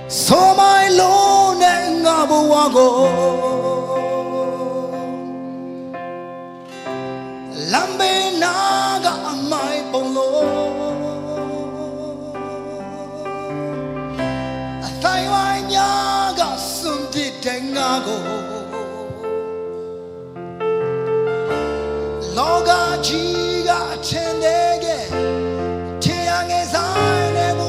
So my lone and Gabuago Lambe Naga my polo Taiwan Yaga Sundi Tengago Loga Giga Tendege Tiang is I never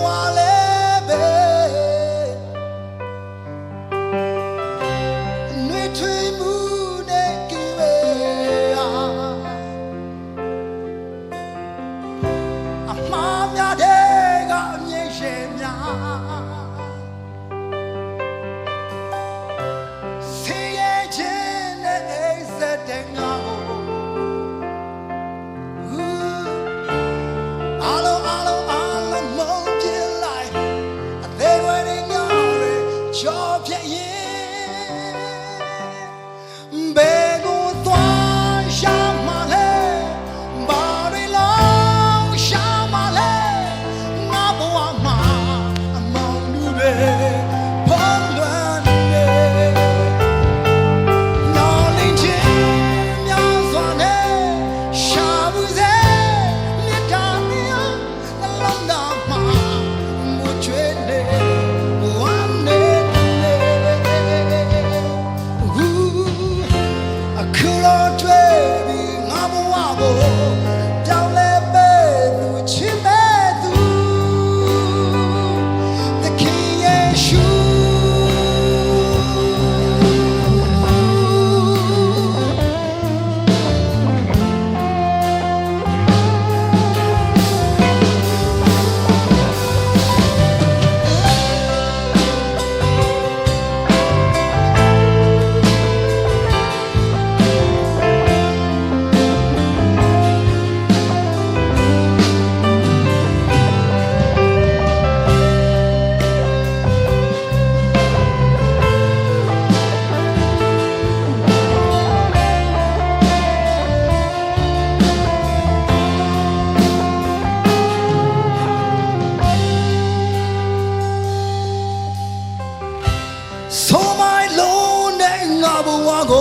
So my lone and Gabuago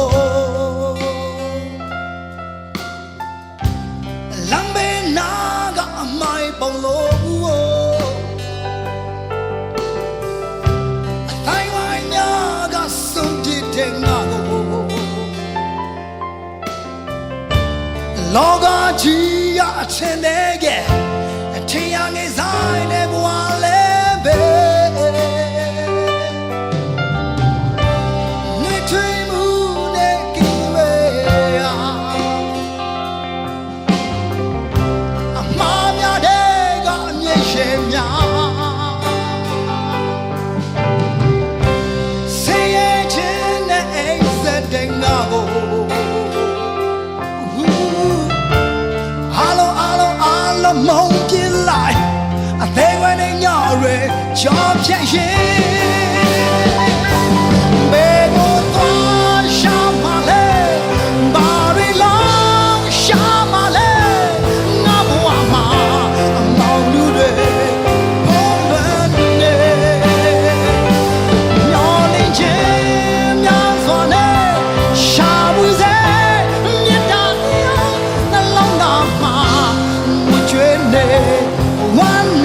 Lambe Naga my polo Taiwan Yaga Sundi Tengago Loga Gia Tendege Tiang is I never Monkey life, they went in your job one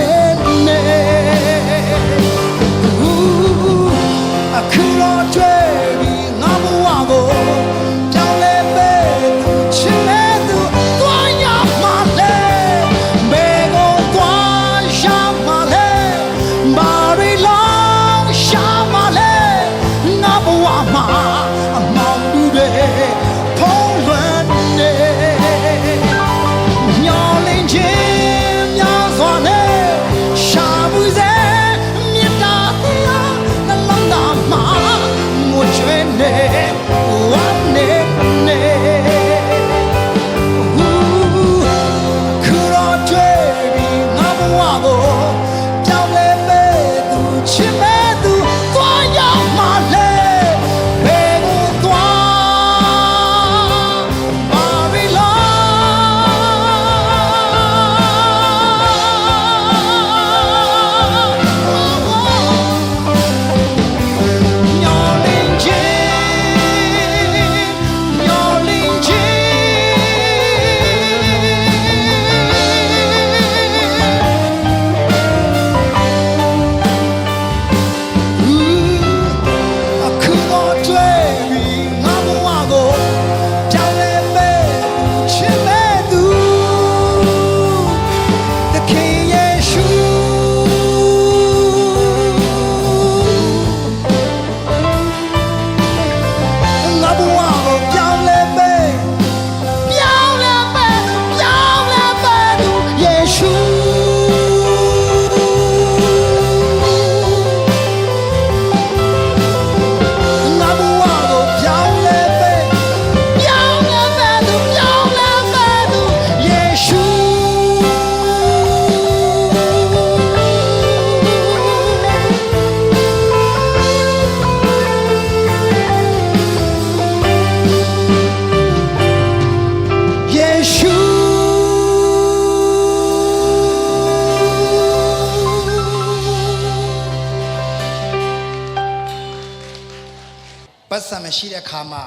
ပတ်စံမရှိတဲ့ခါမှာ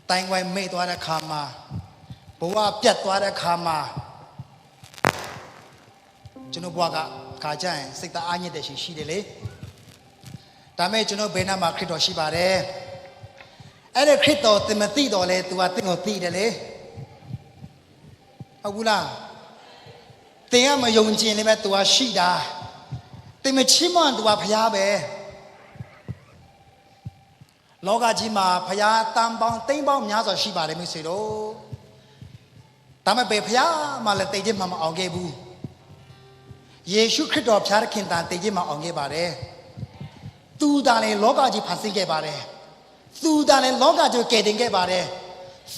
အတိုင်းဝိုင်းမိတ်သွားတဲ့ခါမှာဘဝပြတ်သွားတဲ့ခါမှာကျွန်တော်ဘဝကခါကြရင်စိတ်သားအားညစ်တဲ့ရှိတယ်လေဒါမဲ့ကျွန်တော်ဘယ်နာမှာခရစ်တော်ရှိပါတယ်အဲ့ဒီခရစ်တော်သင်မသိတော်လဲ तू ကသင်ကိုသိတယ်လေဟုတ်ဘူးလားသင်ကမယုံကြည်လည်းပဲ तू ကရှိတာသင်မချီးမွမ်း तू ကဖျားပဲလောကကြီးမှာဖျားတန်ပေါင်းသိန်းပေါင်းများစွာရှိပါတယ်မိတ်ဆွေတို့ဒါမဲ့ဘယ်ဖျားမှလည်းတိတ်ခြင်းမှမအောင်ခဲ့ဘူးယေရှုခရစ်တော်ဖျားခင်တန်တိတ်ခြင်းမှအောင်ခဲ့ပါတယ်သူသာလည်းလောကကြီးဖန်ဆင်းခဲ့ပါတယ်သူသာလည်းလောကကြီးကယ်တင်ခဲ့ပါတယ်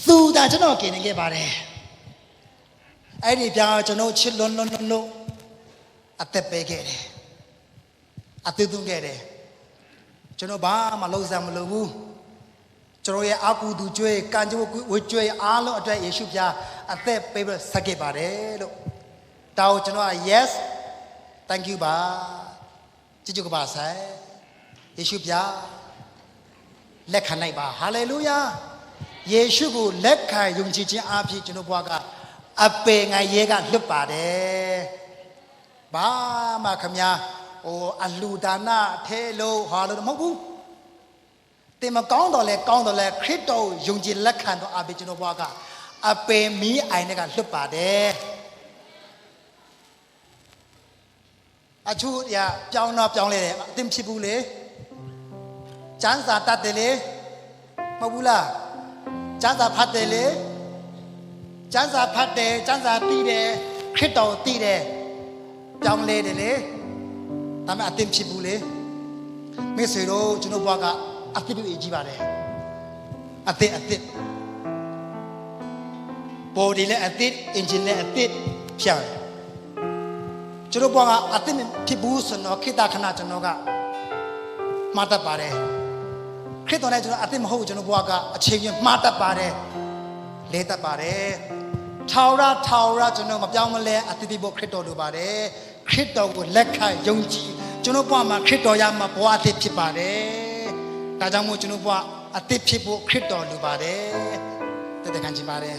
သူသာကျွန်တော်ကယ်တင်ခဲ့ပါတယ်အဲ့ဒီပြောင်းကျွန်တော်ချစ်လွန်းအသက်ပေးခဲ့တယ်အသက်သွင်းခဲ့တယ်ကျွန်တော်ဘာမှလုံးစမ်းမလုပ်ဘူးကျွန်တော်ရဲ့အာကူသူကျွေးကံကြိုးဝကျွေးအားလုံးအတွက်ယေရှုဖျားအသက်ပေးပြီးဆက်ခဲ့ပါတယ်လို့တောင်းကျွန်တော်က yes thank you ပါကြည့်ကြပါဆိုင်ယေရှုဖျားလက်ခံလိုက်ပါဟာလေလုယာယေရှုကိုလက်ခံယုံကြည်ခြင်းအဖြစ်ကျွန်တော်ဘဝကအပေငါရဲကလွတ်ပါတယ်ဘာမှခမများအလှူဒါနထဲလို့ဟာလို့မဟုတ်ဘူးတင်မကောင်းတော့လဲကောင်းတော့လဲခရစ်တော်ယုံကြည်လက်ခံတော့အဖြစ်ကျွန်တော်ဘဝကအပေမီးအိုင်တွေကလွတ်ပါတယ်အချို့ရပြောင်းတော့ပြောင်းလဲတယ်အသိဖြစ်ဘူးလေကျမ်းစာတတ်တယ်လေမဟုတ်ဘူးလားကျမ်းစာဖတ်တယ်လေကျမ်းစာဖတ်တယ်ကျမ်းစာသိတယ်ခရစ်တော်သိတယ်ပြောင်းလဲတယ်လေဒါပေမဲ့အသိဖြစ်ဘူးလေမိတ်ဆွေတို့ကျွန်တော်ဘဝကအသိပြုကြီးပါတယ်အသိပေါ်ဒီလည်းအသိအင်ဂျင်လည်းအသိဖြန့်ကျွန်တော်ဘဝကအသိဖြစ်ဘူးဆိုတော့ခိတ္တခဏကျွန်တော်ကမှားတတ်ပါတယ်ခရစ်တော်နဲ့ကျွန်တော်အသိမဟုတ်ကျွန်တော်ဘဝကအချိန်ချင်းမှားတတ်ပါတယ်လဲတတ်ပါတယ်ထာဝရကျွန်တော်မပြောင်းမလဲအသိဖို့ခရစ်တော်လိုပါတယ်ခရစ်တော်ကိုလက်ခံယုံကြည်ကျွန်တော်ဘဝမှာခရစ်တော်ရမှာဘဝအသစ်ဖြစ်ပါတယ်ဒါကြောင့်မို့ကျွန်တော်ဘဝအသစ်ဖြစ်ဖို့ခရစ်တော်လိုပါတယ်တသက်ခံချင်ပါတယ်